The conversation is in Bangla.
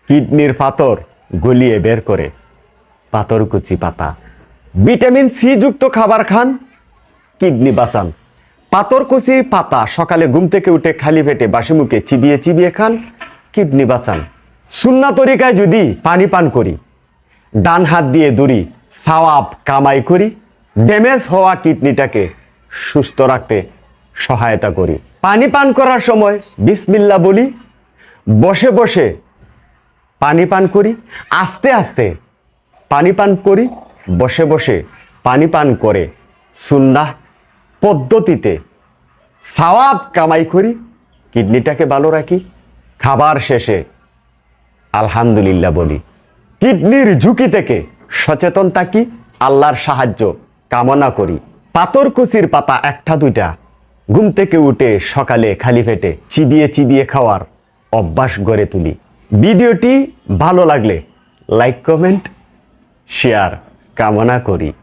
কিডনির পাথর গলিয়ে বের করে। পাথরকুচি পাতা। ভিটামিন সি যুক্ত খাবার খান, কিডনি বাঁচান। পাথরকুচি পাতা সকালে ঘুম থেকে উঠে খালি পেটে বাসি মুখে চিবিয়ে চিবিয়ে খান, কিডনি বাঁচান। সুন্নাহ তরিকায় যদি পানি পান করি, ডান হাত দিয়ে ধরি, সওয়াব কামাই করি, ড্যামেজ হওয়া কিডনিটাকে সুস্থ রাখতে সহায়তা করি। পানি পান করার সময় বিসমিল্লাহ বলি, বসে বসে পানি পান করি, আস্তে আস্তে পানি পান করি, বসে বসে পানি পান করে সুন্নাহ পদ্ধতিতে সওয়াব কামাই করি, কিডনিটাকে ভালো রাখি। খাবার শেষে আলহামদুলিল্লাহ বলি। কিডনির ঝুঁকি থেকে সচেতন থাকি, আল্লাহর সাহায্য কামনা করি। পাথরকুচির পাতা একটা দুইটা ঘুম থেকে উঠে সকালে খালি পেটে চিবিয়ে চিবিয়ে খাওয়ার অভ্যাস গড়ে তুলি। ভিডিওটি ভালো লাগলে লাইক, কমেন্ট, শেয়ার কামনা করি।